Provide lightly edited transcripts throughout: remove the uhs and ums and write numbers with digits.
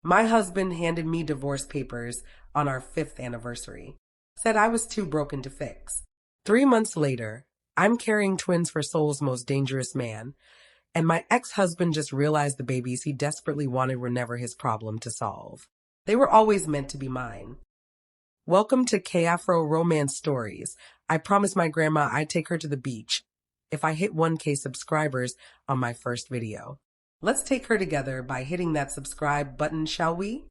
My husband handed me divorce papers on our 5th anniversary. Said I was too broken to fix. 3 months later, I'm carrying twins for Seoul's most dangerous man, and my ex-husband just realized the babies he desperately wanted were never his problem to solve. They were always meant to be mine. Welcome to K-Afro Romance Stories. I promised my grandma I'd take her to the beach if I hit 1K subscribers on my first video. Let's take her together by hitting that subscribe button, shall we?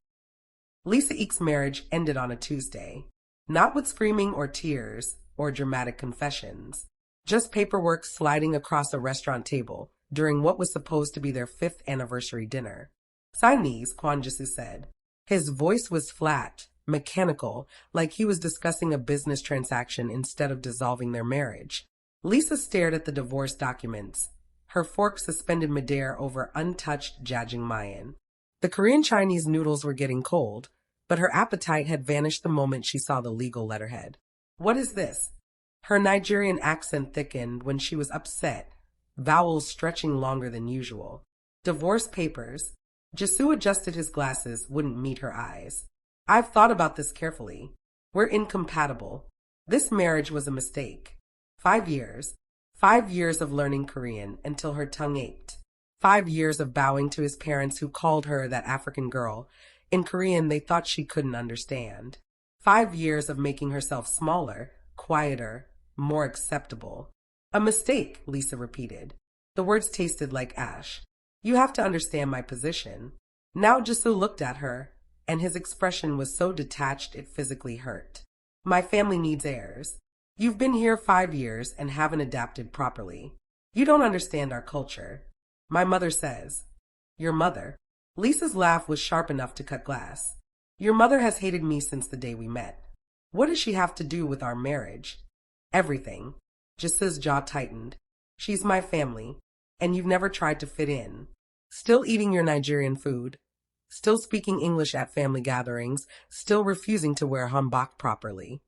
Lisa Eek's marriage ended on a Tuesday. Not with screaming or tears or dramatic confessions. Just paperwork sliding across a restaurant table during what was supposed to be their 5th anniversary dinner. Signese, Kwon Jisoo said. His voice was flat, mechanical, like he was discussing a business transaction instead of dissolving their marriage. Lisa stared at the divorce documents, her fork suspended midair over untouched jjajangmyeon. The Korean Chinese noodles were getting cold, but her appetite had vanished the moment she saw the legal letterhead. What is this? Her Nigerian accent thickened when she was upset, vowels stretching longer than usual. Divorce papers. Jisoo adjusted his glasses, wouldn't meet her eyes. I've thought about this carefully. We're incompatible. This marriage was a mistake. 5 years. 5 years of learning Korean until her tongue ached. 5 years of bowing to his parents who called her that African girl. In Korean, they thought she couldn't understand. 5 years of making herself smaller, quieter, more acceptable. A mistake, Lisa repeated. The words tasted like ash. You have to understand my position. Now Jisoo looked at her, and his expression was so detached it physically hurt. My family needs heirs. You've been here 5 years and haven't adapted properly. You don't understand our culture. My mother says. Your mother? Lisa's laugh was sharp enough to cut glass. Your mother has hated me since the day we met. What does she have to do with our marriage? Everything. Jisoo's jaw tightened. She's my family, and you've never tried to fit in. Still eating your Nigerian food. Still speaking English at family gatherings. Still refusing to wear hanbok properly.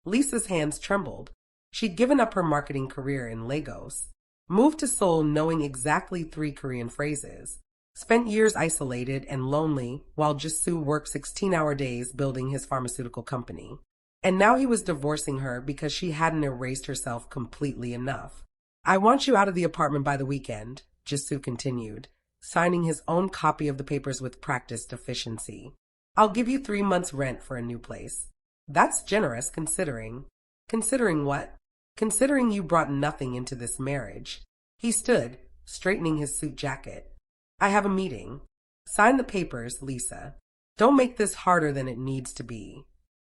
Lisa's hands trembled. She'd given up her marketing career in Lagos. Moved to Seoul knowing exactly 3 Korean phrases. Spent years isolated and lonely while Jisoo worked 16-hour days building his pharmaceutical company. And now he was divorcing her because she hadn't erased herself completely enough. I want you out of the apartment by the weekend, Jisoo continued, signing his own copy of the papers with practiced efficiency. I'll give you 3 months' rent for a new place. That's generous considering. Considering what? Considering you brought nothing into this marriage. He stood, straightening his suit jacket. I have a meeting. Sign the papers, Lisa. Don't make this harder than it needs to be.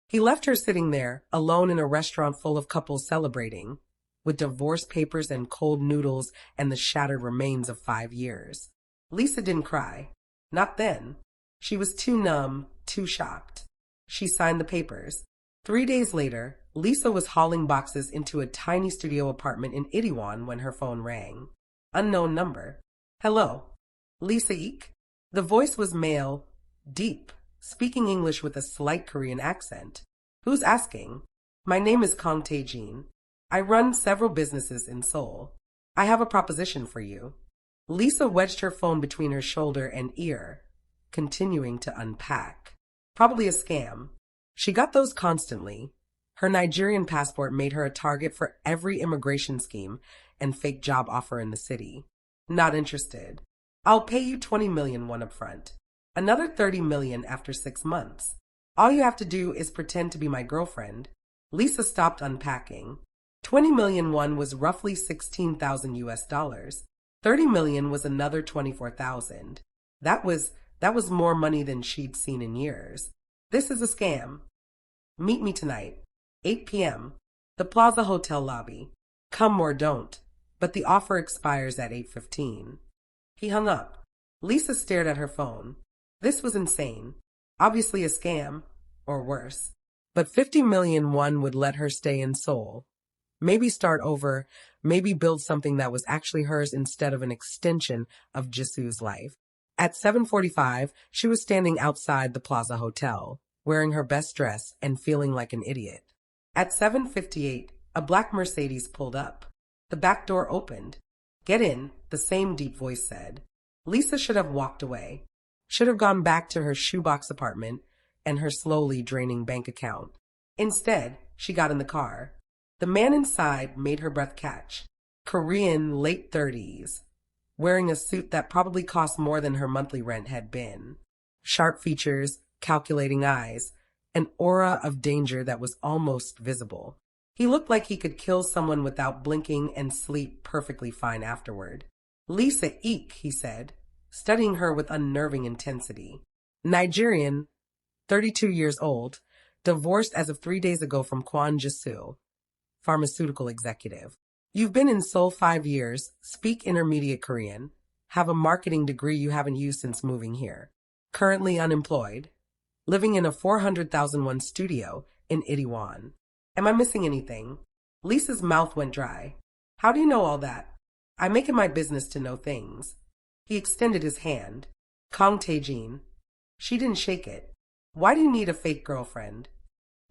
He left her sitting there, alone in a restaurant full of couples celebrating, with divorce papers and cold noodles and the shattered remains of 5 years. Lisa didn't cry. Not then. She was too numb, too shocked. She signed the papers. 3 days later, Lisa was hauling boxes into a tiny studio apartment in Itaewon when her phone rang. Unknown number. Hello. Lisa Eek? The voice was male, deep, speaking English with a slight Korean accent. Who's asking? My name is Kong Tae-jin. I run several businesses in Seoul. I have a proposition for you. Lisa wedged her phone between her shoulder and ear, continuing to unpack. Probably a scam. She got those constantly. Her Nigerian passport made her a target for every immigration scheme and fake job offer in the city. Not interested. I'll pay you 20 million won up front. Another 30 million after 6 months. All you have to do is pretend to be my girlfriend. Lisa stopped unpacking. 20 million won was roughly 16,000 US dollars. 30 million was another 24,000. That was more money than she'd seen in years. This is a scam. Meet me tonight, 8 p.m. The Plaza Hotel lobby. Come or don't, but the offer expires at 8:15. He hung up. Lisa stared at her phone. This was insane. Obviously a scam, or worse. But 50 million won would let her stay in Seoul. Maybe start over, maybe build something that was actually hers instead of an extension of Jisoo's life. At 7:45, she was standing outside the Plaza Hotel, wearing her best dress and feeling like an idiot. At 7:58, a black Mercedes pulled up. The back door opened. Get in, the same deep voice said. Lisa should have walked away. should have gone back to her shoebox apartment and her slowly draining bank account. Instead, she got in the car. The man inside made her breath catch. Korean, late 30s, wearing a suit that probably cost more than her monthly rent had been. Sharp features, calculating eyes, an aura of danger that was almost visible. He looked like he could kill someone without blinking and sleep perfectly fine afterward. "Lisa Eek," he said, studying her with unnerving intensity. Nigerian, 32 years old, divorced as of 3 days ago from Kwan Jisu, pharmaceutical executive. "You've been in Seoul 5 years, speak intermediate Korean, have a marketing degree you haven't used since moving here. Currently unemployed, living in a 400,000 won studio in Itaewon. Am I missing anything?" Lisa's mouth went dry. "How do you know all that? I make it my business to know things." He extended his hand. "Kong Tae-jin." She didn't shake it. "Why do you need a fake girlfriend?"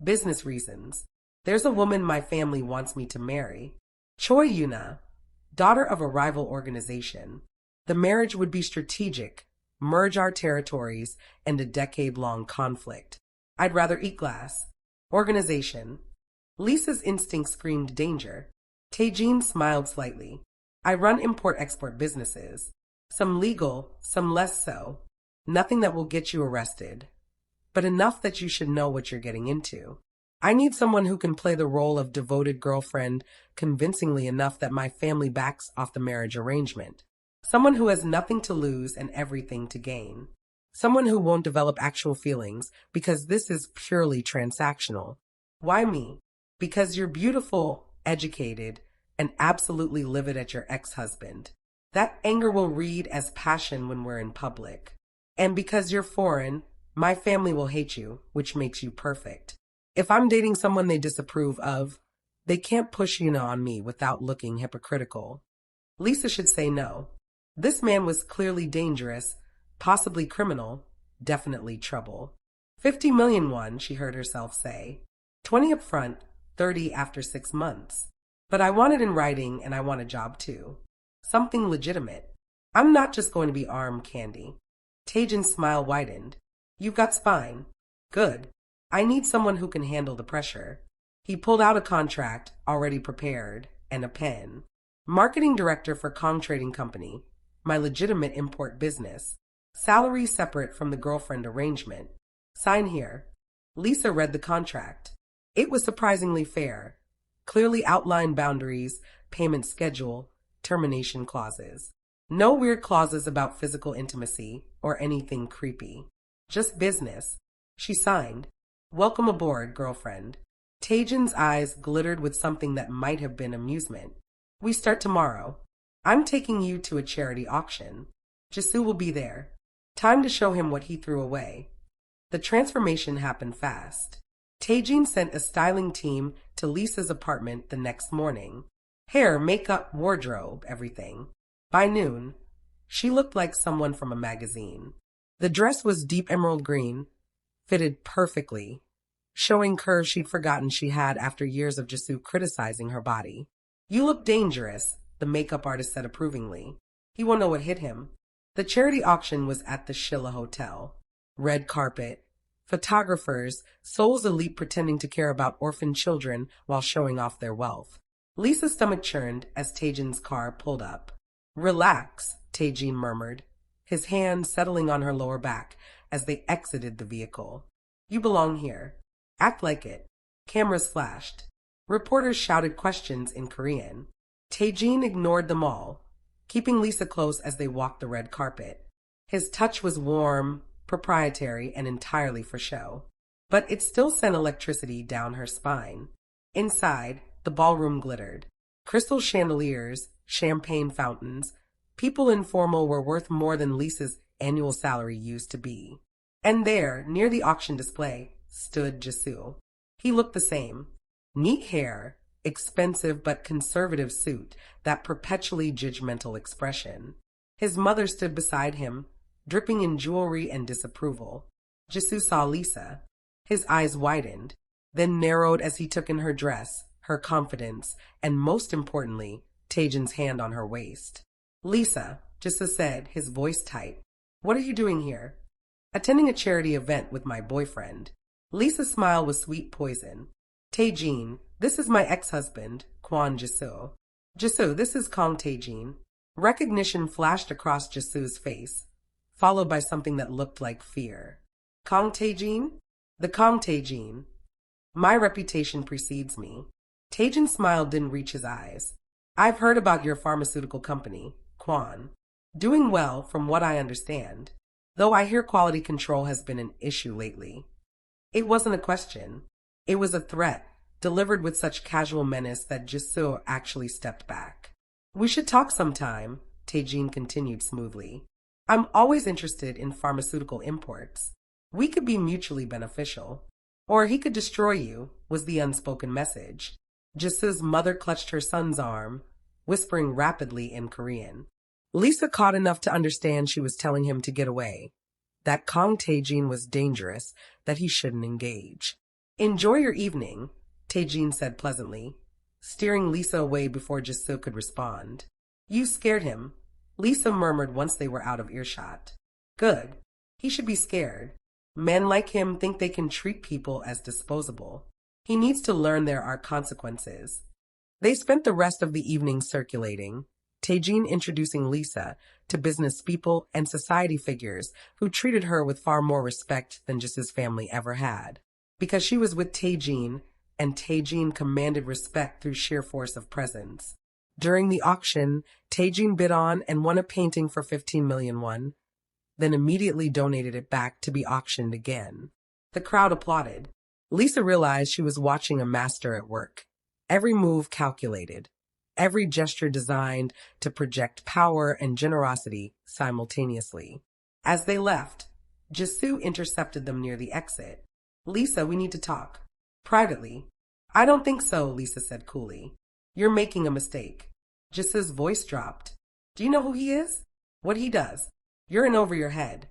"Business reasons. There's a woman my family wants me to marry. Choi Yuna, daughter of a rival organization. The marriage would be strategic, merge our territories, and a decade-long conflict. I'd rather eat glass. Organization." Lisa's instinct screamed danger. Tae-jin smiled slightly. "I run import-export businesses. Some legal, some less so. Nothing that will get you arrested, but enough that you should know what you're getting into. I need someone who can play the role of devoted girlfriend convincingly enough that my family backs off the marriage arrangement. Someone who has nothing to lose and everything to gain. Someone who won't develop actual feelings because this is purely transactional. Why me? Because you're beautiful, educated, and absolutely livid at your ex-husband. That anger will read as passion when we're in public. And because you're foreign, my family will hate you, which makes you perfect. If I'm dating someone they disapprove of, they can't push Yuna on me without looking hypocritical." Lisa should say no. This man was clearly dangerous, possibly criminal, definitely trouble. 50 million won, she heard herself say. 20 up front, 30 after 6 months. But I want it in writing and I want a job too. Something legitimate. I'm not just going to be arm candy. Taejin's smile widened. "You've got spine. Good. I need someone who can handle the pressure." He pulled out a contract, already prepared, and a pen. "Marketing director for Kong Trading Company, my legitimate import business. Salary separate from the girlfriend arrangement. Sign here." Lisa read the contract. It was surprisingly fair. Clearly outlined boundaries, payment schedule, termination clauses. No weird clauses about physical intimacy or anything creepy. Just business. She signed. "Welcome aboard, girlfriend." Taejin's eyes glittered with something that might have been amusement. "We start tomorrow. I'm taking you to a charity auction. Jisoo will be there. Time to show him what he threw away." The transformation happened fast. Taejin sent a styling team to Lisa's apartment the next morning. Hair, makeup, wardrobe, everything. By noon, she looked like someone from a magazine. The dress was deep emerald green, fitted perfectly, showing curves she'd forgotten she had after years of Jisoo criticizing her body. "You look dangerous," the makeup artist said approvingly. "He won't know what hit him." The charity auction was at the Shilla Hotel. Red carpet, photographers, Seoul's elite pretending to care about orphan children while showing off their wealth. Lisa's stomach churned as Taejin's car pulled up. "Relax," Taejin murmured, his hand settling on her lower back as they exited the vehicle. "You belong here. Act like it." Cameras flashed. Reporters shouted questions in Korean. Taejin ignored them all, keeping Lisa close as they walked the red carpet. His touch was warm, proprietary, and entirely for show. But it still sent electricity down her spine. Inside, the ballroom glittered. Crystal chandeliers, champagne fountains. People informal were worth more than Lisa's annual salary used to be. And there, near the auction display, stood Jisoo. He looked the same. Neat hair, expensive but conservative suit, that perpetually judgmental expression. His mother stood beside him, dripping in jewelry and disapproval. Jisoo saw Lisa. His eyes widened, then narrowed as he took in her dress, her confidence, and most importantly, Taejin's hand on her waist. "Lisa," Jisoo said, his voice tight. "What are you doing here?" Attending a charity event with my boyfriend. Lisa's smile was sweet poison. Tae-jin, this is my ex-husband, Kwon Jisoo. Jisoo, this is Kong Tae-jin. Recognition flashed across Jisoo's face, followed by something that looked like fear. Kong Tae-jin? The Kong Tae-jin. My reputation precedes me. Tae-jin's smile didn't reach his eyes. I've heard about your pharmaceutical company, Kwon. Doing well, from what I understand. Though I hear quality control has been an issue lately. It wasn't a question. It was a threat, delivered with such casual menace that Jisoo actually stepped back. We should talk sometime, Tae-jin continued smoothly. I'm always interested in pharmaceutical imports. We could be mutually beneficial. Or he could destroy you, was the unspoken message. Jisoo's mother clutched her son's arm, whispering rapidly in Korean. Lisa caught enough to understand she was telling him to get away, that Kong Tae-jin was dangerous, that he shouldn't engage. Enjoy your evening, Tae-jin said pleasantly, steering Lisa away before Jisoo could respond. You scared him, Lisa murmured once they were out of earshot. Good. He should be scared. Men like him think they can treat people as disposable. He needs to learn there are consequences. They spent the rest of the evening circulating, Tae-jin introducing Lisa to business people and society figures who treated her with far more respect than just his family ever had. Because she was with Tae-jin, and Tae-jin commanded respect through sheer force of presence. During the auction, Tae-jin bid on and won a painting for 15 million won, then immediately donated it back to be auctioned again. The crowd applauded. Lisa realized she was watching a master at work. Every move calculated. Every gesture designed to project power and generosity simultaneously. As they left, Jisoo intercepted them near the exit. Lisa, we need to talk. Privately. I don't think so, Lisa said coolly. You're making a mistake. Jisoo's voice dropped. Do you know who he is? What he does? You're in over your head.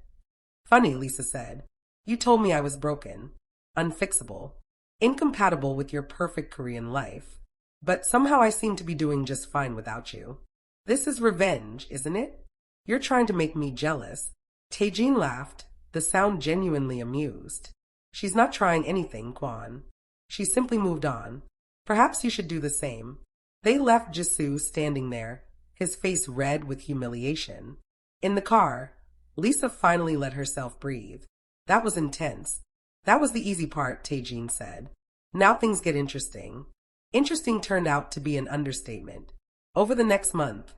Funny, Lisa said. You told me I was broken, unfixable, incompatible with your perfect Korean life. But somehow I seem to be doing just fine without you. This is revenge, isn't it? You're trying to make me jealous. Tae-jin laughed, the sound genuinely amused. She's not trying anything, Kwon. She simply moved on. Perhaps you should do the same. They left Jisoo standing there, his face red with humiliation. In the car, Lisa finally let herself breathe. That was intense. That was the easy part, Tae-jin said. Now things get interesting. Interesting turned out to be an understatement. Over the next month,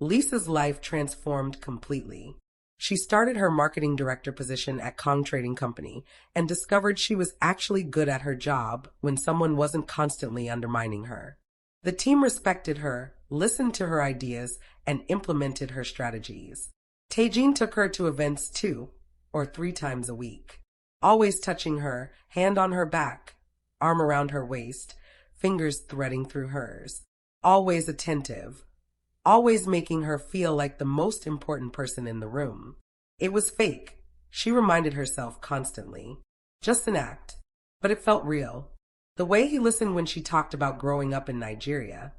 Lisa's life transformed completely. She started her marketing director position at Kong Trading Company and discovered she was actually good at her job when someone wasn't constantly undermining her. The team respected her, listened to her ideas, and implemented her strategies. Tae-jin took her to events 2 or 3 times a week, always touching her, hand on her back, arm around her waist, fingers threading through hers, always attentive, always making her feel like the most important person in the room. It was fake, she reminded herself constantly. Just an act, but it felt real. The way he listened when she talked about growing up in Nigeria,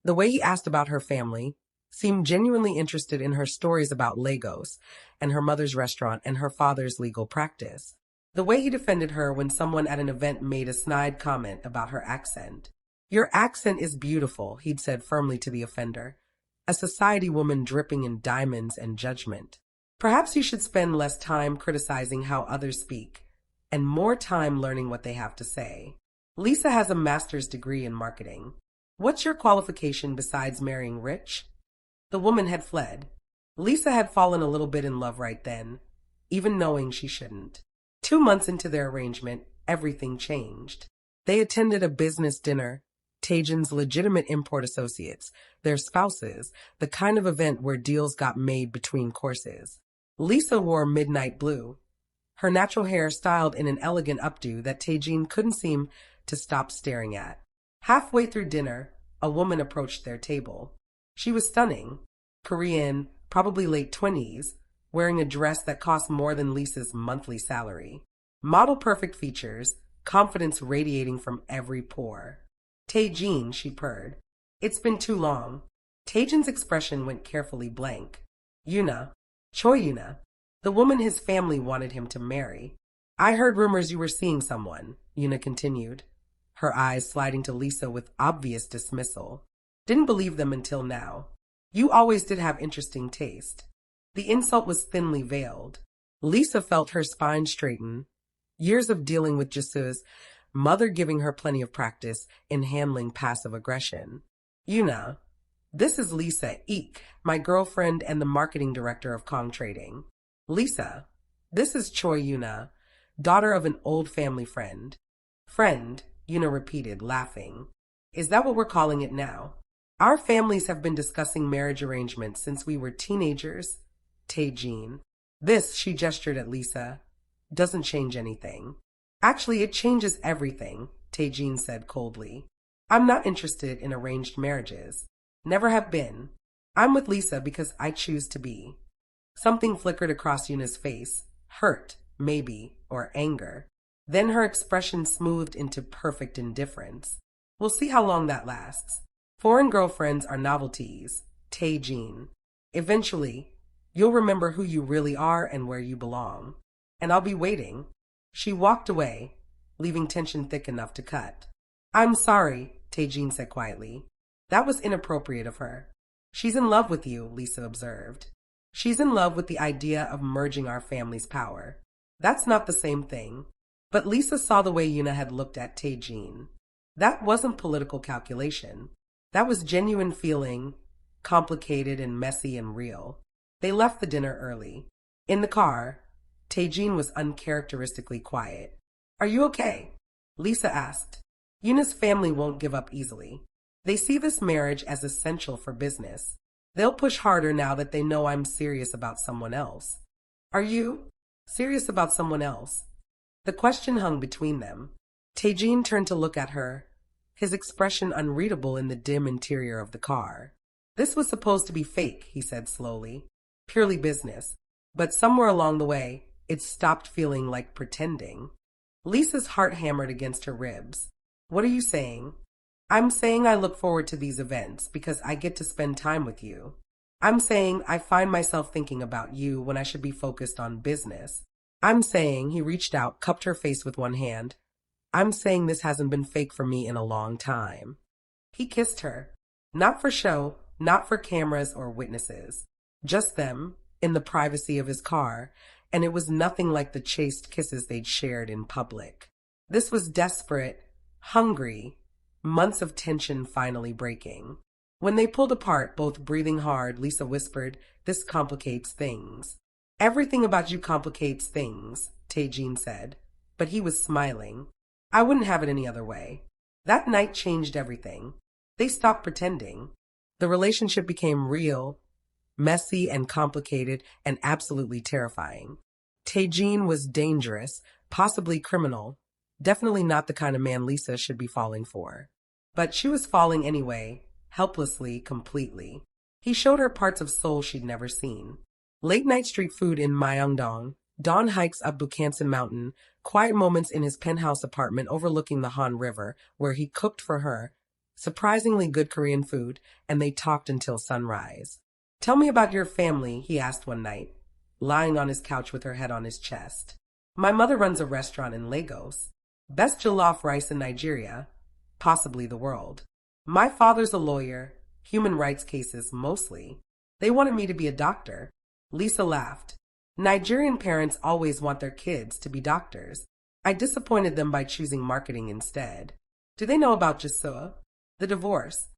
the way he asked about her family, seemed genuinely interested in her stories about Lagos and her mother's restaurant and her father's legal practice. The way he defended her when someone at an event made a snide comment about her accent. Your accent is beautiful, he'd said firmly to the offender, a society woman dripping in diamonds and judgment. Perhaps you should spend less time criticizing how others speak and more time learning what they have to say. Lisa has a master's degree in marketing. What's your qualification besides marrying rich? The woman had fled. Lisa had fallen a little bit in love right then, even knowing she shouldn't. 2 months into their arrangement, everything changed. They attended a business dinner, Tae-jin's legitimate import associates, their spouses, the kind of event where deals got made between courses. Lisa wore midnight blue, her natural hair styled in an elegant updo that Tae-jin couldn't seem to stop staring at. Halfway through dinner, a woman approached their table. She was stunning, Korean, probably late 20s, wearing a dress that cost more than Lisa's monthly salary. Model-perfect features, confidence radiating from every pore. Tae-jin, she purred. It's been too long. Tae-jin's expression went carefully blank. Yuna. Choi Yuna. The woman his family wanted him to marry. I heard rumors you were seeing someone, Yuna continued, her eyes sliding to Lisa with obvious dismissal. Didn't believe them until now. You always did have interesting taste. The insult was thinly veiled. Lisa felt her spine straighten. Years of dealing with Jisu's mother giving her plenty of practice in handling passive aggression. Yuna, this is Lisa Eek, my girlfriend and the marketing director of Kong Trading. Lisa, this is Choi Yuna, daughter of an old family friend. Friend, Yuna repeated, laughing. Is that what we're calling it now? Our families have been discussing marriage arrangements since we were teenagers. Tae-jin. This, she gestured at Lisa, doesn't change anything. Actually, it changes everything, Tae-jin said coldly. I'm not interested in arranged marriages. Never have been. I'm with Lisa because I choose to be. Something flickered across Yuna's face. Hurt, maybe, or anger. Then her expression smoothed into perfect indifference. We'll see how long that lasts. Foreign girlfriends are novelties, Tae-jin. Eventually, you'll remember who you really are and where you belong. And I'll be waiting. She walked away, leaving tension thick enough to cut. I'm sorry, Tae-jin said quietly. That was inappropriate of her. She's in love with you, Lisa observed. She's in love with the idea of merging our family's power. That's not the same thing. But Lisa saw the way Yuna had looked at Tae-jin. That wasn't political calculation. That was genuine feeling, complicated and messy and real. They left the dinner early. In the car, Tae-jin was uncharacteristically quiet. Are you okay? Lisa asked. Yuna's family won't give up easily. They see this marriage as essential for business. They'll push harder now that they know I'm serious about someone else. Are you serious about someone else? The question hung between them. Tae-jin turned to look at her, his expression unreadable in the dim interior of the car. This was supposed to be fake, he said slowly. Purely business. But somewhere along the way, it stopped feeling like pretending. Lisa's heart hammered against her ribs. What are you saying? I'm saying I look forward to these events because I get to spend time with you. I'm saying I find myself thinking about you when I should be focused on business. I'm saying, he reached out, cupped her face with one hand. I'm saying this hasn't been fake for me in a long time. He kissed her. Not for show, not for cameras or witnesses. Just them, in the privacy of his car, and it was nothing like the chaste kisses they'd shared in public. This was desperate, hungry, months of tension finally breaking. When they pulled apart, both breathing hard, Lisa whispered, "This complicates things." "Everything about you complicates things," Tae-jin said, but he was smiling. "I wouldn't have it any other way." That night changed everything. They stopped pretending. The relationship became real, messy and complicated and absolutely terrifying. Tae-jin was dangerous, possibly criminal, definitely not the kind of man Lisa should be falling for. But she was falling anyway, helplessly, completely. He showed her parts of Seoul she'd never seen. Late-night street food in Myeongdong, dawn hikes up Bukhansan Mountain, quiet moments in his penthouse apartment overlooking the Han River, where he cooked for her, surprisingly good Korean food, and they talked until sunrise. "Tell me about your family," he asked one night, lying on his couch with her head on his chest. "My mother runs a restaurant in Lagos. Best jollof rice in Nigeria, possibly the world. My father's a lawyer, human rights cases mostly. They wanted me to be a doctor." Lisa laughed. "Nigerian parents always want their kids to be doctors. I disappointed them by choosing marketing instead." "Do they know about Jisoo? The divorce?"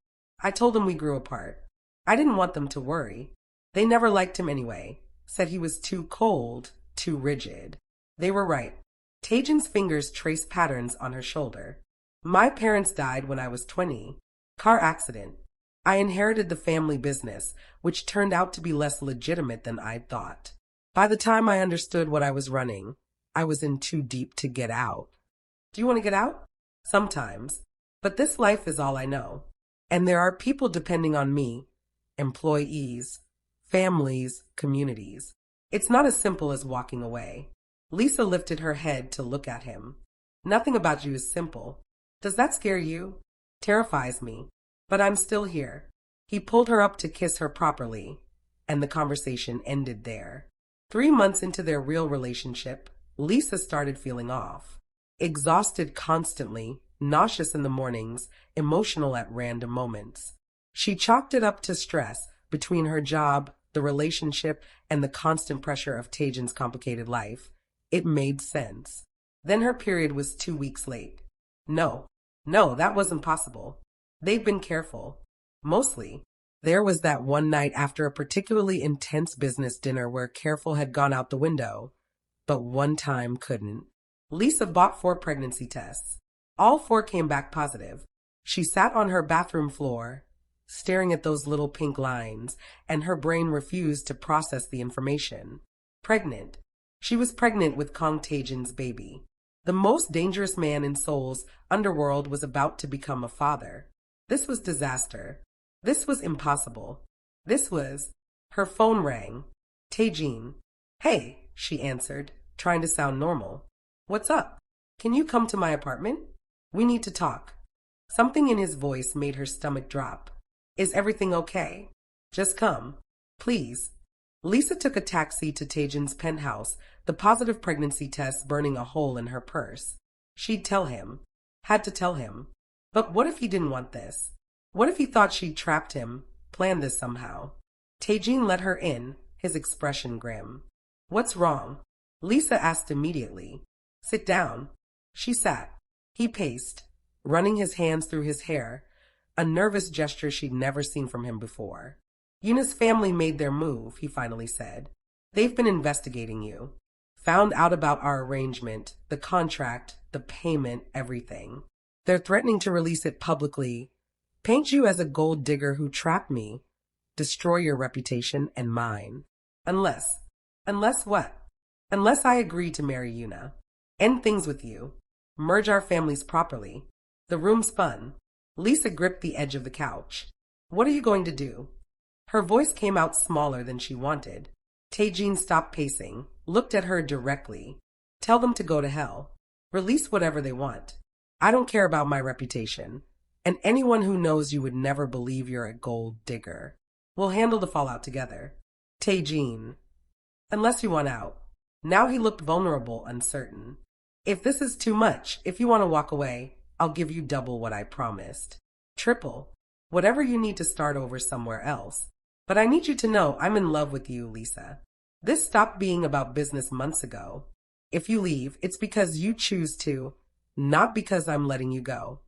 "I told them we grew apart. I didn't want them to worry. They never liked him anyway. Said he was too cold, too rigid." They were right. Tae-jin's fingers traced patterns on her shoulder. "My parents died when I was 20. Car accident. I inherited the family business, which turned out to be less legitimate than I'd thought. By the time I understood what I was running, I was in too deep to get out." "Do you want to get out?" "Sometimes. But this life is all I know. And there are people depending on me, employees, families, communities. It's not as simple as walking away." Lisa lifted her head to look at him. "Nothing about you is simple. Does that scare you?" "Terrifies me. But I'm still here." He pulled her up to kiss her properly, and the conversation ended there. 3 months into their real relationship, Lisa started feeling off. Exhausted constantly, nauseous in the mornings, emotional at random moments. She chalked it up to stress between her job, the relationship, and the constant pressure of Tajin's complicated life. It made sense. Then her period was 2 weeks late. No, no, that wasn't possible. They've been careful. Mostly. There was that one night after a particularly intense business dinner where careful had gone out the window, but one time couldn't. Lisa bought 4 pregnancy tests. All 4 came back positive. She sat on her bathroom floor, staring at those little pink lines, and her brain refused to process the information. Pregnant. She was pregnant with Kong Taejin's baby. The most dangerous man in Seoul's underworld was about to become a father. This was disaster. This was impossible. This was... Her phone rang. Taejin. Hey, she answered, trying to sound normal. What's up? Can you come to my apartment? We need to talk. Something in his voice made her stomach drop. Is everything okay? Just come. Please. Lisa took a taxi to Taejin's penthouse, the positive pregnancy test burning a hole in her purse. She'd tell him. Had to tell him. But what if he didn't want this? What if he thought she'd trapped him, planned this somehow? Taejin let her in, his expression grim. What's wrong? Lisa asked immediately. Sit down. She sat. He paced, running his hands through his hair, a nervous gesture she'd never seen from him before. Yuna's family made their move, he finally said. They've been investigating you. Found out about our arrangement, the contract, the payment, everything. They're threatening to release it publicly, paint you as a gold digger who trapped me, destroy your reputation and mine. Unless what? Unless I agree to marry Yuna. End things with you. Merge our families properly. The room spun. Lisa gripped the edge of the couch. What are you going to do? Her voice came out smaller than she wanted. Taejin stopped pacing, looked at her directly. Tell them to go to hell. Release whatever they want. I don't care about my reputation. And anyone who knows you would never believe you're a gold digger. We'll handle the fallout together. Taejin. Unless you want out. Now he looked vulnerable, uncertain. If this is too much, if you want to walk away, I'll give you double what I promised. Triple. Whatever you need to start over somewhere else. But I need you to know I'm in love with you, Lisa. This stopped being about business months ago. If you leave, it's because you choose to, not because I'm letting you go.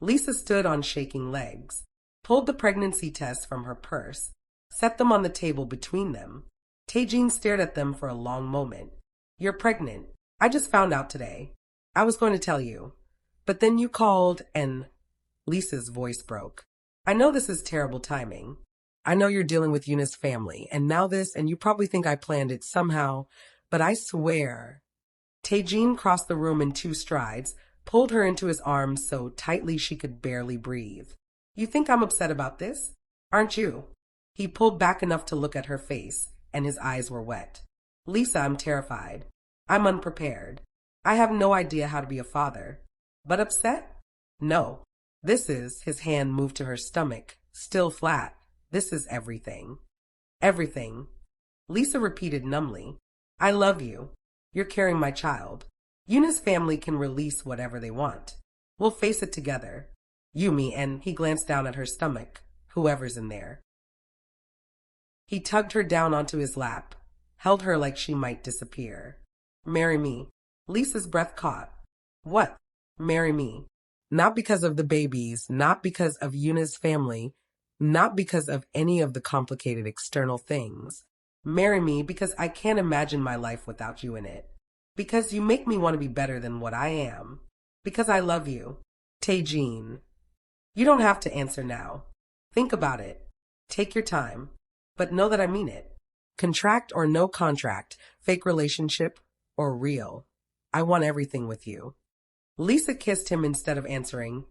Lisa stood on shaking legs, pulled the pregnancy tests from her purse, set them on the table between them. Taejin stared at them for a long moment. You're pregnant. I just found out today. I was going to tell you. But then you called and... Lisa's voice broke. I know this is terrible timing. I know you're dealing with Yuna's family, and now this, and you probably think I planned it somehow, but I swear. Taejin crossed the room in 2 strides, pulled her into his arms so tightly she could barely breathe. You think I'm upset about this? Aren't you? He pulled back enough to look at her face, and his eyes were wet. Lisa, I'm terrified. I'm unprepared. I have no idea how to be a father. But upset? No. This is, his hand moved to her stomach, still flat. This is everything. Everything. Lisa repeated numbly. I love you. You're carrying my child. Yuna's family can release whatever they want. We'll face it together. Yumi, and he glanced down at her stomach, whoever's in there. He tugged her down onto his lap, held her like she might disappear. Marry me. Lisa's breath caught. What? Marry me. Not because of the babies, not because of Yuna's family, not because of any of the complicated external things. Marry me because I can't imagine my life without you in it. Because you make me want to be better than what I am. Because I love you. Taejin. You don't have to answer now. Think about it. Take your time. But know that I mean it. Contract or no contract, fake relationship or real. I want everything with you. Lisa kissed him instead of answering,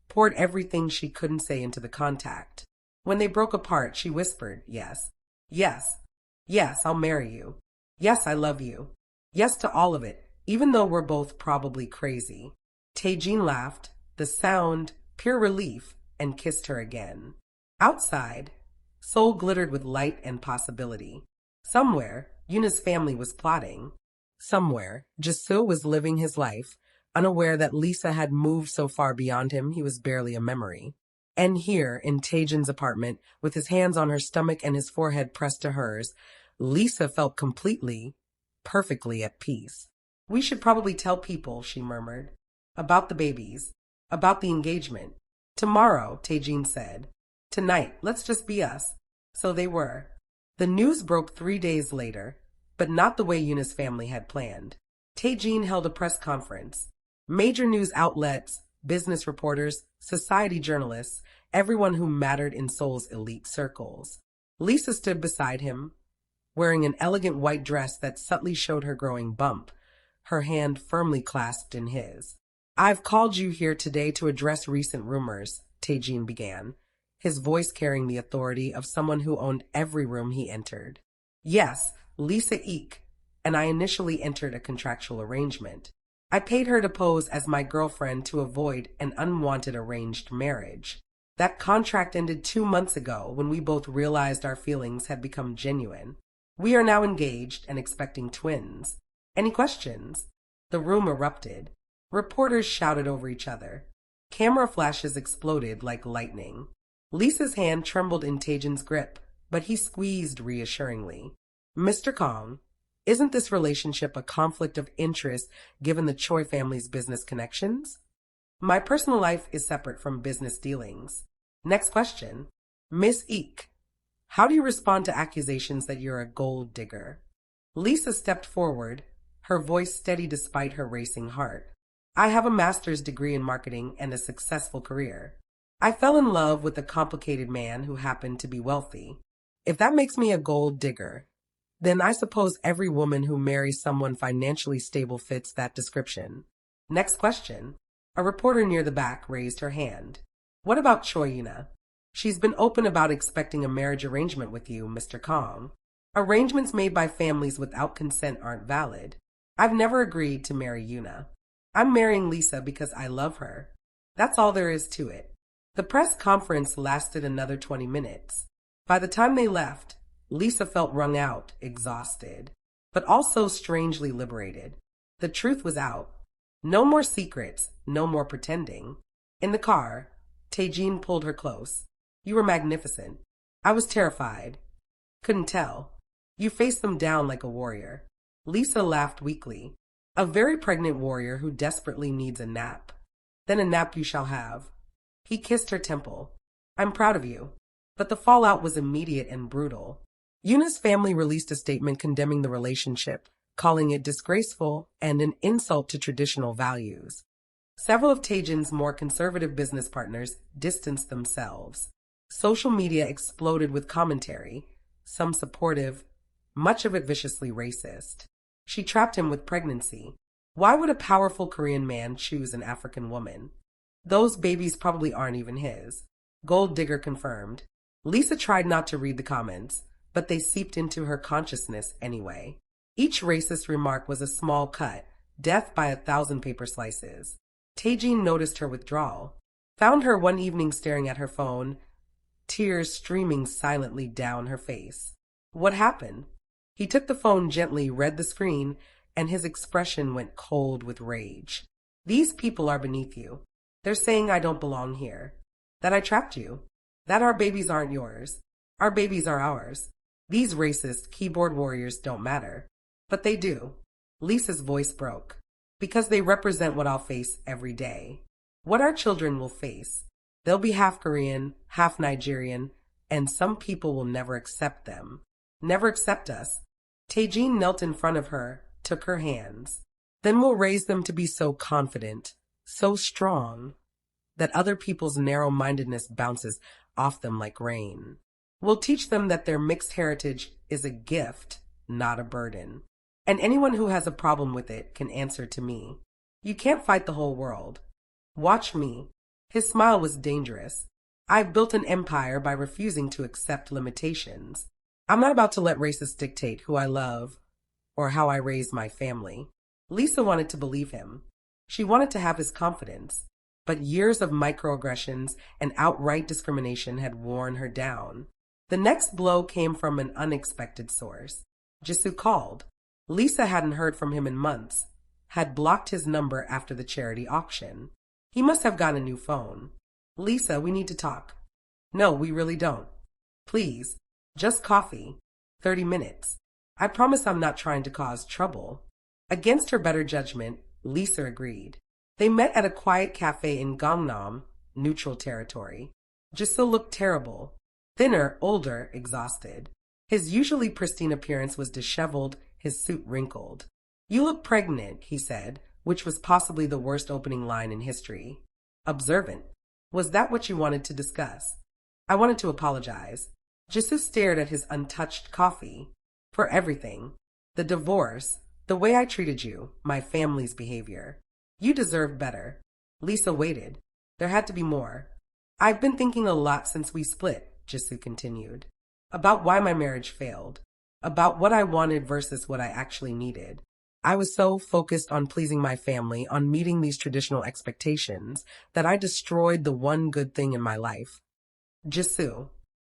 poured everything she couldn't say into the contact. When they broke apart, she whispered, yes. Yes. Yes, I'll marry you. Yes, I love you. Yes to all of it, even though we're both probably crazy. Taejin laughed, the sound, pure relief, and kissed her again. Outside, Seoul glittered with light and possibility. Somewhere, Yuna's family was plotting. Somewhere, Jasu was living his life, unaware that Lisa had moved so far beyond him he was barely a memory. And here, in Taejin's apartment, with his hands on her stomach and his forehead pressed to hers, Lisa felt completely, perfectly at peace. "We should probably tell people," she murmured. "About the babies. About the engagement. Tomorrow," Taejin said. "Tonight, let's just be us." So they were. The news broke 3 days later, but not the way Yuna's family had planned. Taejin held a press conference. Major news outlets, business reporters, society journalists, everyone who mattered in Seoul's elite circles. Lisa stood beside him, wearing an elegant white dress that subtly showed her growing bump, her hand firmly clasped in his. "I've called you here today to address recent rumors," Taejin began, his voice carrying the authority of someone who owned every room he entered. "Yes, Lisa Eek, and I initially entered a contractual arrangement. I paid her to pose as my girlfriend to avoid an unwanted arranged marriage. That contract ended 2 months ago when we both realized our feelings had become genuine. We are now engaged and expecting twins. Any questions?" The room erupted. Reporters shouted over each other. Camera flashes exploded like lightning. Lisa's hand trembled in Taejin's grip, but he squeezed reassuringly. "Mr. Kong, isn't this relationship a conflict of interest given the Choi family's business connections? My personal life is separate from business dealings. Next question. Miss Eek, how do you respond to accusations that you're a gold digger?" Lisa stepped forward, her voice steady despite her racing heart. "I have a master's degree in marketing and a successful career. I fell in love with a complicated man who happened to be wealthy. If that makes me a gold digger, then I suppose every woman who marries someone financially stable fits that description." Next question. A reporter near the back raised her hand. "What about Choi Yuna? She's been open about expecting a marriage arrangement with you, Mr. Kong. Arrangements made by families without consent aren't valid. I've never agreed to marry Yuna. I'm marrying Lisa because I love her. That's all there is to it." The press conference lasted another 20 minutes. By the time they left, Lisa felt wrung out, exhausted, but also strangely liberated. The truth was out. No more secrets, no more pretending. In the car, Taejin pulled her close. "You were magnificent. I was terrified. Couldn't tell. You faced them down like a warrior." Lisa laughed weakly. "A very pregnant warrior who desperately needs a nap. Then a nap you shall have." He kissed her temple. "I'm proud of you." But the fallout was immediate and brutal. Yuna's family released a statement condemning the relationship, calling it disgraceful and an insult to traditional values. Several of Taejin's more conservative business partners distanced themselves. Social media exploded with commentary, some supportive, much of it viciously racist. She trapped him with pregnancy. Why would a powerful Korean man choose an African woman? Those babies probably aren't even his. Gold digger confirmed. Lisa tried not to read the comments, but they seeped into her consciousness anyway. Each racist remark was a small cut, death by 1,000 paper slices. Taejin noticed her withdrawal, found her one evening staring at her phone, tears streaming silently down her face. What happened? He took the phone gently, read the screen, and his expression went cold with rage. "These people are beneath you. They're saying I don't belong here, that I trapped you, that our babies aren't yours. Our babies are ours. These racist keyboard warriors don't matter. But they do." Lisa's voice broke. "Because they represent what I'll face every day. What our children will face. They'll be half Korean, half Nigerian, and some people will never accept them. Never accept us." Taejin knelt in front of her, took her hands. "Then we'll raise them to be so confident, so strong, that other people's narrow-mindedness bounces off them like rain. We'll teach them that their mixed heritage is a gift, not a burden. And anyone who has a problem with it can answer to me. You can't fight the whole world. Watch me." His smile was dangerous. "I've built an empire by refusing to accept limitations. I'm not about to let racists dictate who I love or how I raise my family." Lisa wanted to believe him. She wanted to have his confidence. But years of microaggressions and outright discrimination had worn her down. The next blow came from an unexpected source. Jisoo called. Lisa hadn't heard from him in months, had blocked his number after the charity auction. He must have gotten a new phone. Lisa, we need to talk. No, we really don't. Please, just coffee. 30 minutes. I promise I'm not trying to cause trouble. Against her better judgment, Lisa agreed. They met at a quiet cafe in Gangnam, neutral territory. Jisoo looked terrible. Thinner, older, exhausted. His usually pristine appearance was disheveled, his suit wrinkled. You look pregnant, he said, which was possibly the worst opening line in history. Observant. Was that what you wanted to discuss? I wanted to apologize. Jisoo stared at his untouched coffee. For everything. The divorce, the way I treated you, my family's behavior. You deserve better. Lisa waited. There had to be more. I've been thinking a lot since we split, Jisoo continued. About why my marriage failed. About what I wanted versus what I actually needed. I was so focused on pleasing my family, on meeting these traditional expectations, that I destroyed the one good thing in my life. Jisoo,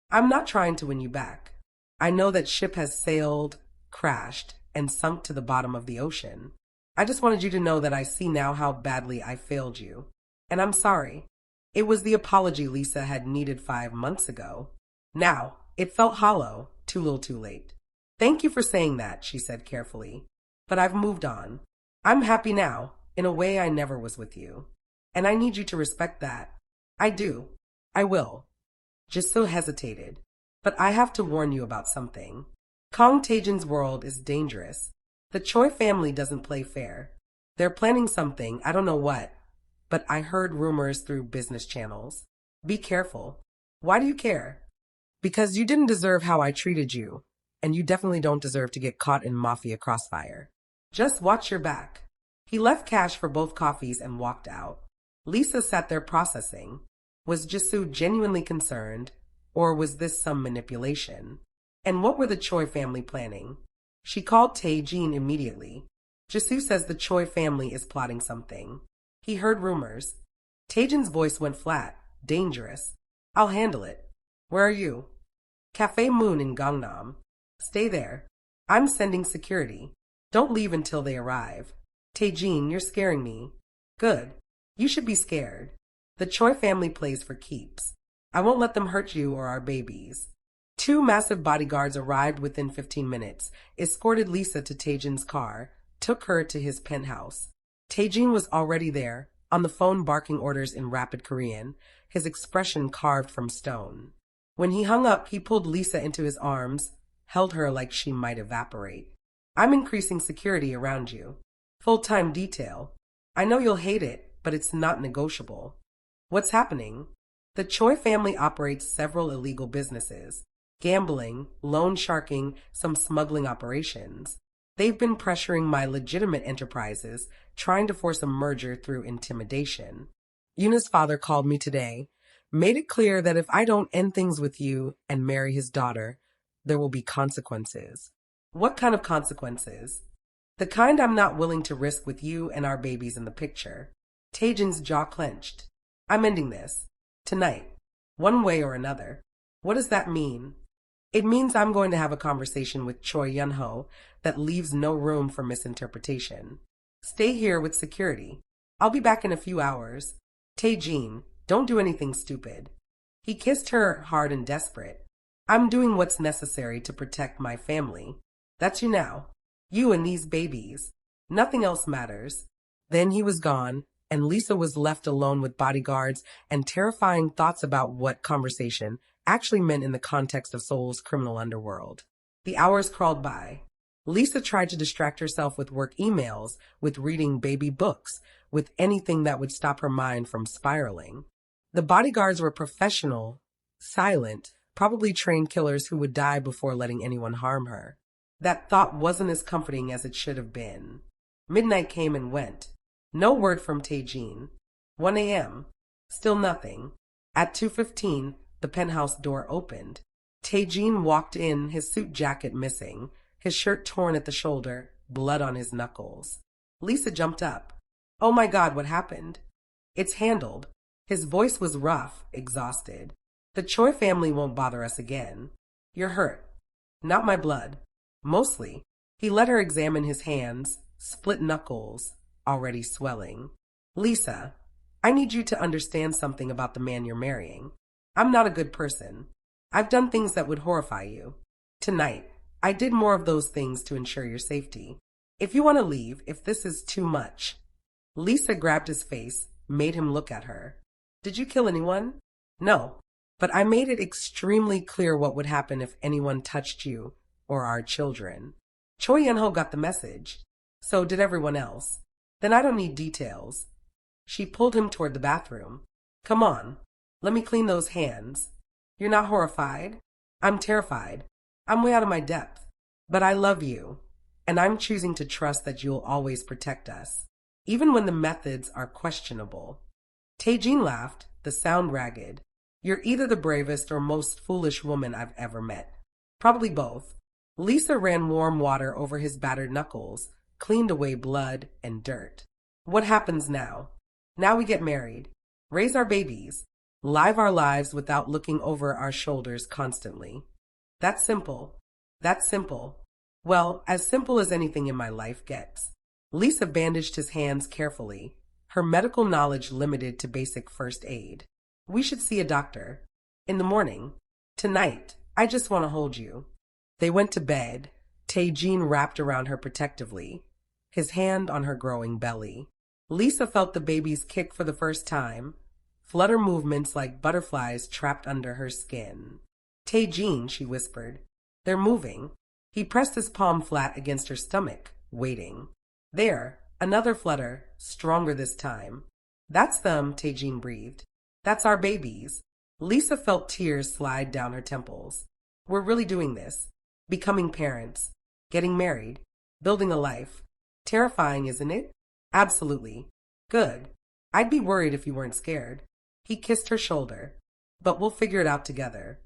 I'm not trying to win you back. I know that ship has sailed, crashed, and sunk to the bottom of the ocean. I just wanted you to know that I see now how badly I failed you. And I'm sorry. It was the apology Lisa had needed 5 months ago. Now, it felt hollow, too little too late. Thank you for saying that, she said carefully. But I've moved on. I'm happy now, in a way I never was with you. And I need you to respect that. I do. I will. Jisoo hesitated. But I have to warn you about something. Kong Taejin's world is dangerous. The Choi family doesn't play fair. They're planning something, I don't know what, but I heard rumors through business channels. Be careful. Why do you care? Because you didn't deserve how I treated you, and you definitely don't deserve to get caught in Mafia crossfire. Just watch your back. He left cash for both coffees and walked out. Lisa sat there processing. Was Jisoo genuinely concerned? Or was this some manipulation? And what were the Choi family planning? She called Tae-jin immediately. Jisoo says the Choi family is plotting something. He heard rumors. Tae-jin's voice went flat. Dangerous. I'll handle it. Where are you? Cafe Moon in Gangnam. Stay there. I'm sending security. Don't leave until they arrive. Tae-jin, you're scaring me. Good. You should be scared. The Choi family plays for keeps. I won't let them hurt you or our babies. 2 massive bodyguards arrived within 15 minutes, escorted Lisa to Tae-jin's car, took her to his penthouse. Tae-jin was already there, on the phone barking orders in rapid Korean, his expression carved from stone. When he hung up, he pulled Lisa into his arms, held her like she might evaporate. I'm increasing security around you. Full-time detail. I know you'll hate it, but it's not negotiable. What's happening? The Choi family operates several illegal businesses. Gambling, loan sharking, some smuggling operations. They've been pressuring my legitimate enterprises, trying to force a merger through intimidation. Yuna's father called me today, made it clear that if I don't end things with you and marry his daughter, there will be consequences. What kind of consequences? The kind I'm not willing to risk with you and our babies in the picture. Tae-jin's jaw clenched. I'm ending this. Tonight. One way or another. What does that mean? It means I'm going to have a conversation with Choi Yun-ho that leaves no room for misinterpretation. Stay here with security. I'll be back in a few hours. Tae-jin, don't do anything stupid. He kissed her hard and desperate. I'm doing what's necessary to protect my family. That's you now. You and these babies. Nothing else matters. Then he was gone, and Lisa was left alone with bodyguards and terrifying thoughts about what conversation actually meant in the context of Seoul's criminal underworld. The hours crawled by. Lisa tried to distract herself with work emails, with reading baby books, with anything that would stop her mind from spiraling. The bodyguards were professional, silent, probably trained killers who would die before letting anyone harm her. That thought wasn't as comforting as it should have been. Midnight came and went. No word from Tae-jin. 1 a.m. Still nothing. At 2:15, the penthouse door opened. Tae-jin walked in, his suit jacket missing, his shirt torn at the shoulder, blood on his knuckles. Lisa jumped up. Oh my God, what happened? It's handled. His voice was rough, exhausted. The Choi family won't bother us again. You're hurt. Not my blood. Mostly. He let her examine his hands, split knuckles, already swelling. Lisa, I need you to understand something about the man you're marrying. I'm not a good person. I've done things that would horrify you. Tonight, I did more of those things to ensure your safety. If you want to leave, if this is too much. Lisa grabbed his face, made him look at her. Did you kill anyone? No, but I made it extremely clear what would happen if anyone touched you or our children. Choi Yun-ho got the message. So did everyone else. Then I don't need details. She pulled him toward the bathroom. Come on, let me clean those hands. You're not horrified? I'm terrified. I'm way out of my depth. But I love you, and I'm choosing to trust that you'll always protect us, even when the methods are questionable. Taejin laughed, the sound ragged. You're either the bravest or most foolish woman I've ever met. Probably both. Lisa ran warm water over his battered knuckles, cleaned away blood and dirt. What happens now? Now we get married, raise our babies, live our lives without looking over our shoulders constantly. That's simple. That's simple. Well, as simple as anything in my life gets. Lisa bandaged his hands carefully, her medical knowledge limited to basic first aid. We should see a doctor. In the morning. Tonight. I just want to hold you. They went to bed, Taejin wrapped around her protectively, his hand on her growing belly. Lisa felt the baby's kick for the first time, flutter movements like butterflies trapped under her skin. Taejin, she whispered. They're moving. He pressed his palm flat against her stomach, waiting. There, another flutter, stronger this time. That's them, Taejin breathed. That's our babies. Lisa felt tears slide down her temples. We're really doing this. Becoming parents. Getting married. Building a life. Terrifying, isn't it? Absolutely. Good. I'd be worried if you weren't scared. He kissed her shoulder. But we'll figure it out together.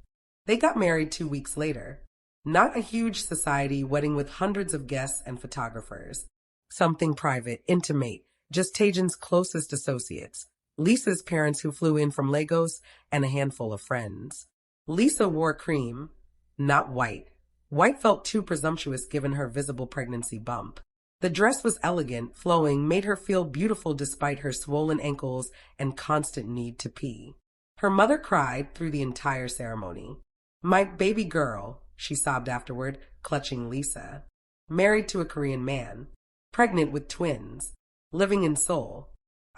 They got married 2 weeks later. Not a huge society wedding with hundreds of guests and photographers. Something private, intimate, just Taejin's closest associates. Lisa's parents who flew in from Lagos and a handful of friends. Lisa wore cream, not white. White felt too presumptuous given her visible pregnancy bump. The dress was elegant, flowing, made her feel beautiful despite her swollen ankles and constant need to pee. Her mother cried through the entire ceremony. My baby girl, she sobbed afterward, clutching Lisa. Married to a Korean man. Pregnant with twins. Living in Seoul.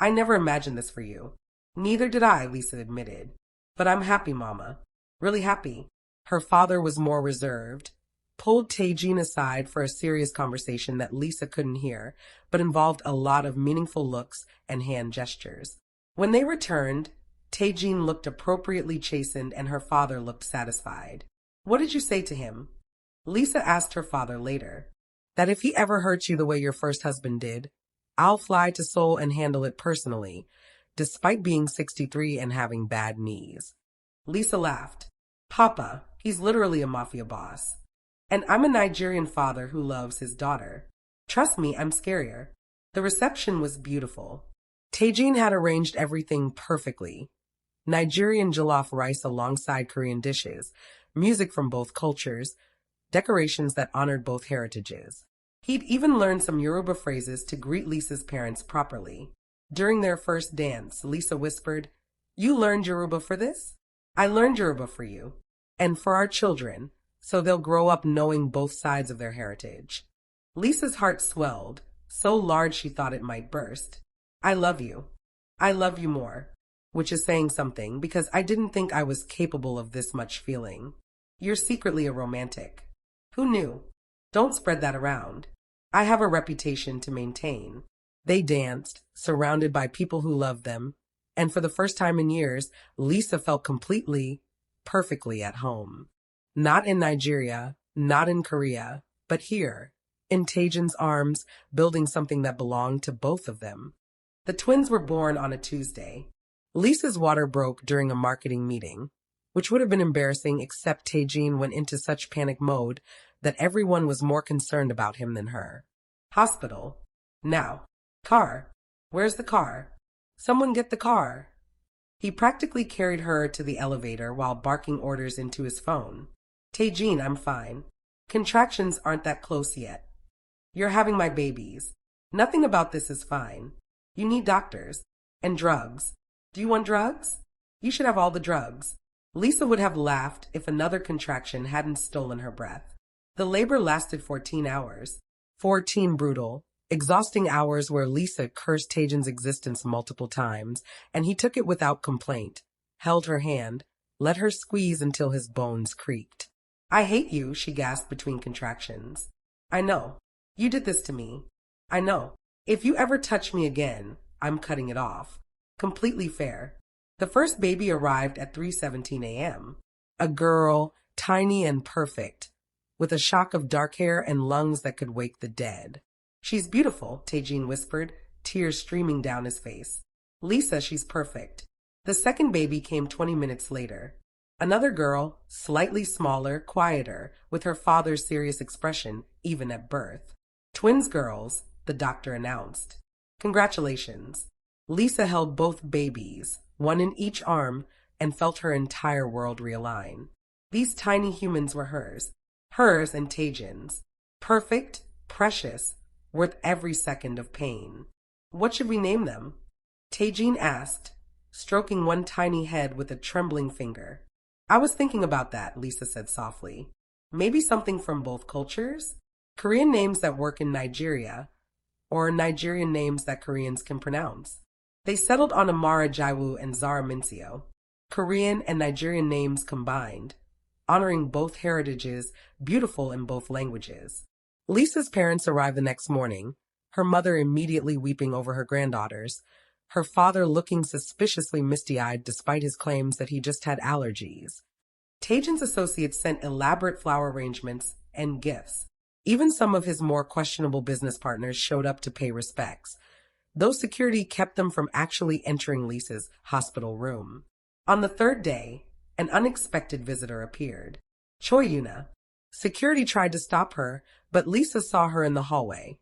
I never imagined this for you. Neither did I, Lisa admitted. But I'm happy, Mama. Really happy. Her father was more reserved, pulled Taejin aside for a serious conversation that Lisa couldn't hear, but involved a lot of meaningful looks and hand gestures. When they returned, Taejin looked appropriately chastened and her father looked satisfied. What did you say to him? Lisa asked her father later. That if he ever hurts you the way your first husband did, I'll fly to Seoul and handle it personally, despite being 63 and having bad knees. Lisa laughed. Papa, he's literally a mafia boss. And I'm a Nigerian father who loves his daughter. Trust me, I'm scarier. The reception was beautiful. Taejin had arranged everything perfectly. Nigerian jollof rice alongside Korean dishes, music from both cultures, decorations that honored both heritages. He'd even learned some Yoruba phrases to greet Lisa's parents properly. During their first dance, Lisa whispered, You learned Yoruba for this? I learned Yoruba for you. And for our children, so they'll grow up knowing both sides of their heritage. Lisa's heart swelled, so large she thought it might burst. I love you. I love you more. Which is saying something, because I didn't think I was capable of this much feeling. You're secretly a romantic. Who knew? Don't spread that around. I have a reputation to maintain. They danced, surrounded by people who loved them, and for the first time in years, Lisa felt completely, perfectly at home. Not in Nigeria, not in Korea, but here, in Taejin's arms, building something that belonged to both of them. The twins were born on a Tuesday. Lisa's water broke during a marketing meeting, which would have been embarrassing except Taejin went into such panic mode that everyone was more concerned about him than her. Hospital. Now. Car. Where's the car? Someone get the car. He practically carried her to the elevator while barking orders into his phone. Taejin, I'm fine. Contractions aren't that close yet. You're having my babies. Nothing about this is fine. You need doctors. And drugs. Do you want drugs? You should have all the drugs. Lisa would have laughed if another contraction hadn't stolen her breath. The labor lasted 14 hours. 14 brutal, exhausting hours where Lisa cursed Tajin's existence multiple times, and he took it without complaint, held her hand, let her squeeze until his bones creaked. I hate you, she gasped between contractions. I know. You did this to me. I know. If you ever touch me again, I'm cutting it off. Completely fair. The first baby arrived at 3:17 a.m. A girl, tiny and perfect, with a shock of dark hair and lungs that could wake the dead. She's beautiful, Tajin whispered, tears streaming down his face. Lisa, she's perfect. The second baby came 20 minutes later. Another girl, slightly smaller, quieter, with her father's serious expression, even at birth. Twins girls, the doctor announced. Congratulations. Lisa held both babies, one in each arm, and felt her entire world realign. These tiny humans were hers and Tajin's. Perfect, precious, worth every second of pain. What should we name them? Tajin asked, stroking one tiny head with a trembling finger. I was thinking about that, Lisa said softly. Maybe something from both cultures? Korean names that work in Nigeria, or Nigerian names that Koreans can pronounce. They settled on Amara Jaiwu and Zara Mincio, Korean and Nigerian names combined, honoring both heritages, beautiful in both languages. Lisa's parents arrived the next morning, her mother immediately weeping over her granddaughters, her father looking suspiciously misty-eyed despite his claims that he just had allergies. Tajin's associates sent elaborate flower arrangements and gifts. Even some of his more questionable business partners showed up to pay respects, though security kept them from actually entering Lisa's hospital room. On the third day, an unexpected visitor appeared. Choi Yuna. Security tried to stop her, but Lisa saw her in the hallway,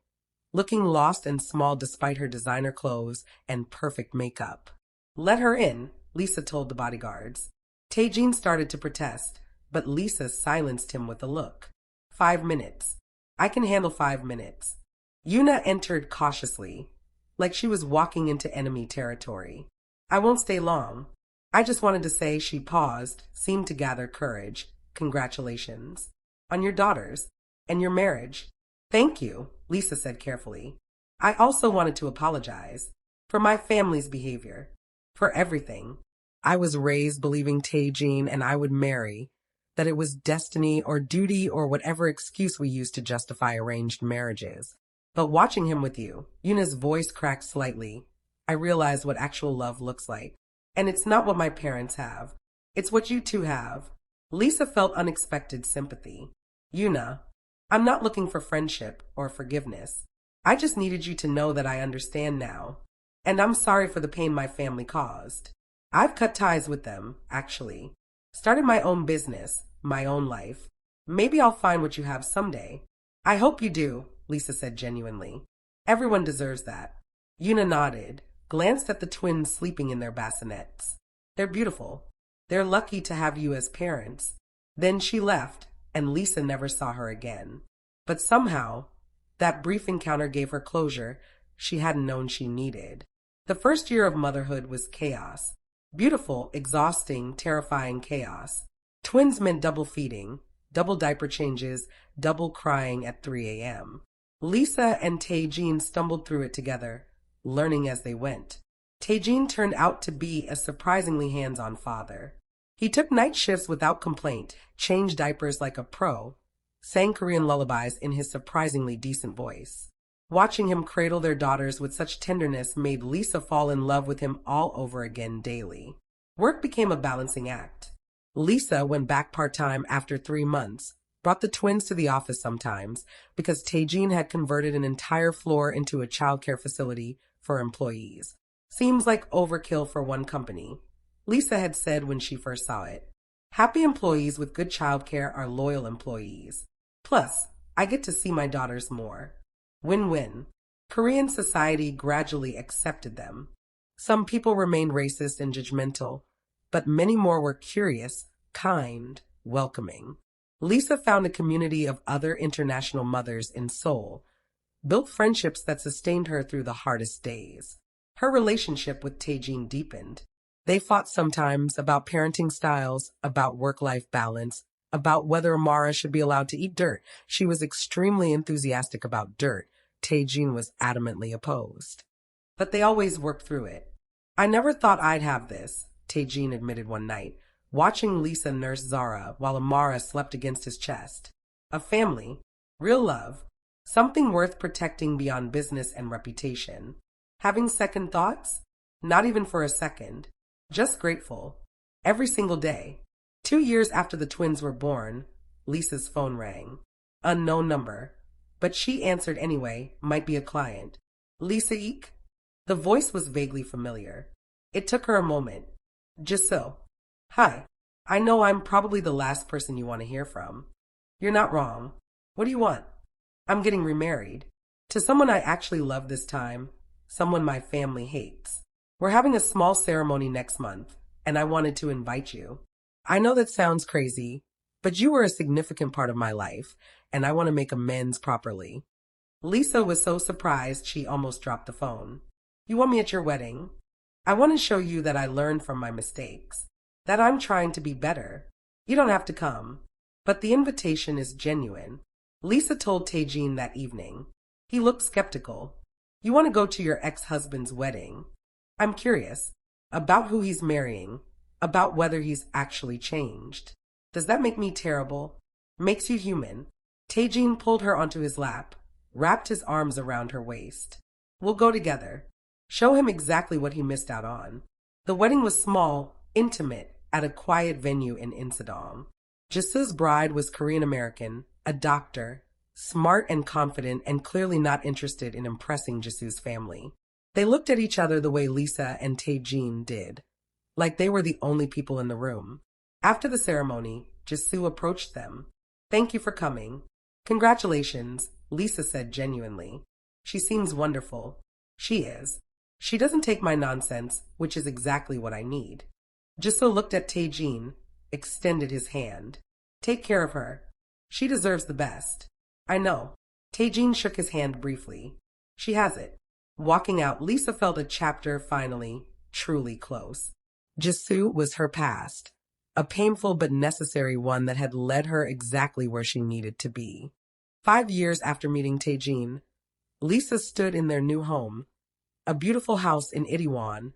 looking lost and small despite her designer clothes and perfect makeup. Let her in, Lisa told the bodyguards. Tajin started to protest, but Lisa silenced him with a look. 5 minutes. I can handle 5 minutes. Yuna entered cautiously, like she was walking into enemy territory. I won't stay long. I just wanted to say, she paused, seemed to gather courage. Congratulations. On your daughters. And your marriage. Thank you, Lisa said carefully. I also wanted to apologize. For my family's behavior. For everything. I was raised believing Tajin and I would marry, that it was destiny or duty or whatever excuse we used to justify arranged marriages. But watching him with you, Yuna's voice cracked slightly. I realized what actual love looks like. And it's not what my parents have. It's what you two have. Lisa felt unexpected sympathy. Yuna, I'm not looking for friendship or forgiveness. I just needed you to know that I understand now. And I'm sorry for the pain my family caused. I've cut ties with them, actually. Started my own business, my own life. Maybe I'll find what you have someday. I hope you do, Lisa said genuinely. Everyone deserves that. Yuna nodded, glanced at the twins sleeping in their bassinets. They're beautiful. They're lucky to have you as parents. Then she left, and Lisa never saw her again. But somehow, that brief encounter gave her closure she hadn't known she needed. The first year of motherhood was chaos. Beautiful, exhausting, terrifying chaos. Twins meant double feeding, double diaper changes, double crying at 3 a.m. Lisa and Tajin stumbled through it together, learning as they went. Tajin turned out to be a surprisingly hands-on father. He took night shifts without complaint, changed diapers like a pro, sang Korean lullabies in his surprisingly decent voice. Watching him cradle their daughters with such tenderness made Lisa fall in love with him all over again daily. Work became a balancing act. Lisa went back part-time after 3 months, brought the twins to the office sometimes, because Tajin had converted an entire floor into a childcare facility for employees. Seems like overkill for one company, Lisa had said when she first saw it. Happy employees with good childcare are loyal employees. Plus, I get to see my daughters more. Win-win. Korean society gradually accepted them. Some people remained racist and judgmental, but many more were curious, kind, welcoming. Lisa found a community of other international mothers in Seoul, built friendships that sustained her through the hardest days. Her relationship with Taejin deepened. They fought sometimes about parenting styles, about work-life balance, about whether Amara should be allowed to eat dirt. She was extremely enthusiastic about dirt. Taejin was adamantly opposed. But they always worked through it. I never thought I'd have this, Taejin admitted one night, watching Lisa nurse Zara while Amara slept against his chest. A family, real love, something worth protecting beyond business and reputation. Having second thoughts? Not even for a second. Just grateful. Every single day. 2 years after the twins were born, Lisa's phone rang. Unknown number. But she answered anyway, might be a client. Lisa Eek? The voice was vaguely familiar. It took her a moment. Just so. Hi. I know I'm probably the last person you want to hear from. You're not wrong. What do you want? I'm getting remarried. To someone I actually love this time. Someone my family hates. We're having a small ceremony next month, and I wanted to invite you. I know that sounds crazy, but you were a significant part of my life, and I want to make amends properly. Lisa was so surprised she almost dropped the phone. You want me at your wedding? I want to show you that I learned from my mistakes, that I'm trying to be better. You don't have to come, but the invitation is genuine. Lisa told Taejin that evening. He looked skeptical. You want to go to your ex-husband's wedding? I'm curious about who he's marrying, about whether he's actually changed. Does that make me terrible? Makes you human. Taejin pulled her onto his lap, wrapped his arms around her waist. We'll go together. Show him exactly what he missed out on. The wedding was small, intimate, at a quiet venue in Insadong. Jisoo's bride was Korean American, a doctor, smart and confident, and clearly not interested in impressing Jisoo's family. They looked at each other the way Lisa and Taejin did, like they were the only people in the room. After the ceremony, Jisoo approached them. Thank you for coming. Congratulations, Lisa said genuinely. She seems wonderful. She is. She doesn't take my nonsense, which is exactly what I need. Jisoo looked at Taejin, extended his hand. Take care of her. She deserves the best. I know. Taejin shook his hand briefly. She has it. Walking out, Lisa felt a chapter finally, truly close. Jisoo was her past, a painful but necessary one that had led her exactly where she needed to be. 5 years after meeting Taejin, Lisa stood in their new home, a beautiful house in Itaewon,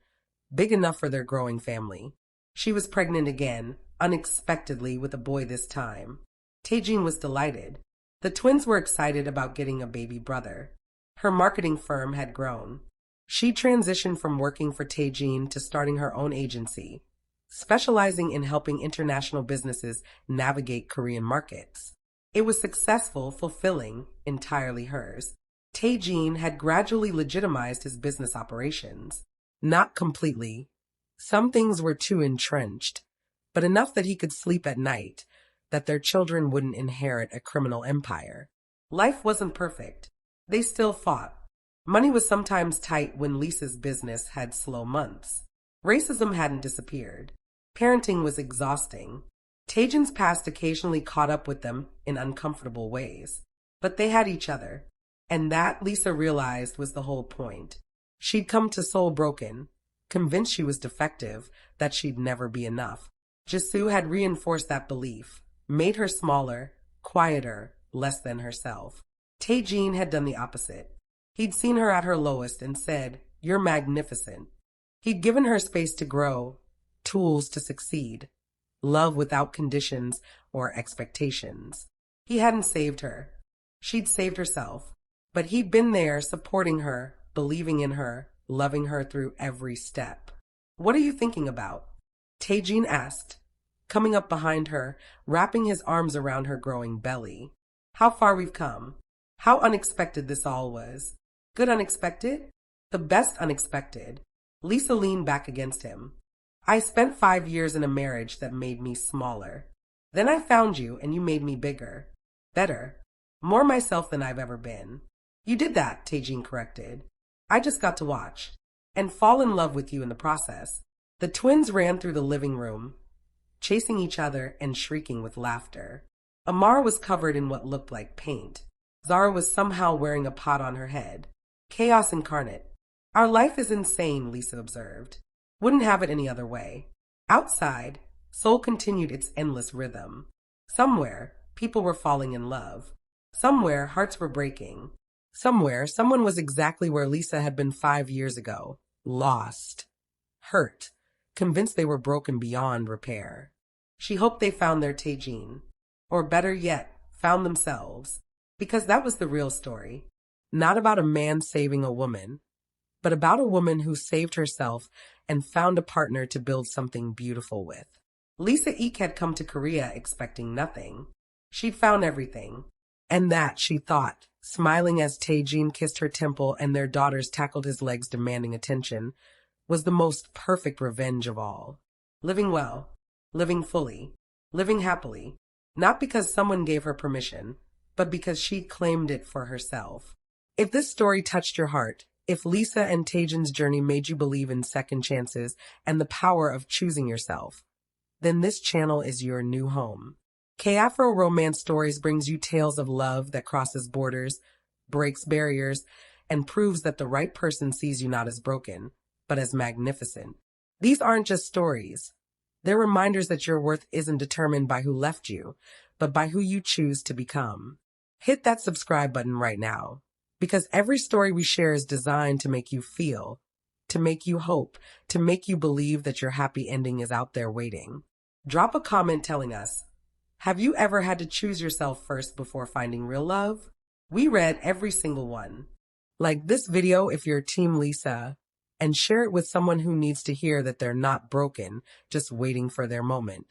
big enough for their growing family. She was pregnant again, unexpectedly, with a boy this time. Taejin was delighted. The twins were excited about getting a baby brother. Her marketing firm had grown. She transitioned from working for Taejin to starting her own agency, specializing in helping international businesses navigate Korean markets. It was successful, fulfilling, entirely hers. Taejin had gradually legitimized his business operations. Not completely. Some things were too entrenched, but enough that he could sleep at night, that their children wouldn't inherit a criminal empire. Life wasn't perfect. They still fought. Money was sometimes tight when Lisa's business had slow months. Racism hadn't disappeared. Parenting was exhausting. Taejin's past occasionally caught up with them in uncomfortable ways. But they had each other. And that, Lisa realized, was the whole point. She'd come to Seoul broken, convinced she was defective, that she'd never be enough. Jisoo had reinforced that belief, made her smaller, quieter, less than herself. Taejin had done the opposite. He'd seen her at her lowest and said, "You're magnificent." He'd given her space to grow, tools to succeed, love without conditions or expectations. He hadn't saved her. She'd saved herself. But he'd been there, supporting her, believing in her, loving her through every step. "What are you thinking about?" Taejin asked, coming up behind her, wrapping his arms around her growing belly. "How far we've come. How unexpected this all was." "Good unexpected?" "The best unexpected." Lisa leaned back against him. "I spent 5 years in a marriage that made me smaller. Then I found you and you made me bigger. Better. More myself than I've ever been." "You did that," Taejin corrected. "I just got to watch. And fall in love with you in the process." The twins ran through the living room, chasing each other and shrieking with laughter. Amar was covered in what looked like paint. Zara was somehow wearing a pot on her head. Chaos incarnate. Our life is insane, Lisa observed. Wouldn't have it any other way. Outside, Soul continued its endless rhythm. Somewhere, people were falling in love. Somewhere, hearts were breaking. Somewhere, someone was exactly where Lisa had been 5 years ago. Lost. Hurt. Convinced they were broken beyond repair. She hoped they found their Tajin. Or better yet, found themselves. Because that was the real story. Not about a man saving a woman, but about a woman who saved herself and found a partner to build something beautiful with. Lisa Eek had come to Korea expecting nothing. She'd found everything. And that, she thought, smiling as Taejin kissed her temple and their daughters tackled his legs demanding attention, was the most perfect revenge of all. Living well, living fully, living happily, not because someone gave her permission, but because she claimed it for herself. If this story touched your heart, if Lisa and Taejin's journey made you believe in second chances and the power of choosing yourself, then this channel is your new home. K-Afro Romance Stories brings you tales of love that crosses borders, breaks barriers, and proves that the right person sees you not as broken, but as magnificent. These aren't just stories. They're reminders that your worth isn't determined by who left you, but by who you choose to become. Hit that subscribe button right now, because every story we share is designed to make you feel, to make you hope, to make you believe that your happy ending is out there waiting. Drop a comment telling us, have you ever had to choose yourself first before finding real love? We read every single one. Like this video if you're Team Lisa, and share it with someone who needs to hear that they're not broken, just waiting for their moment.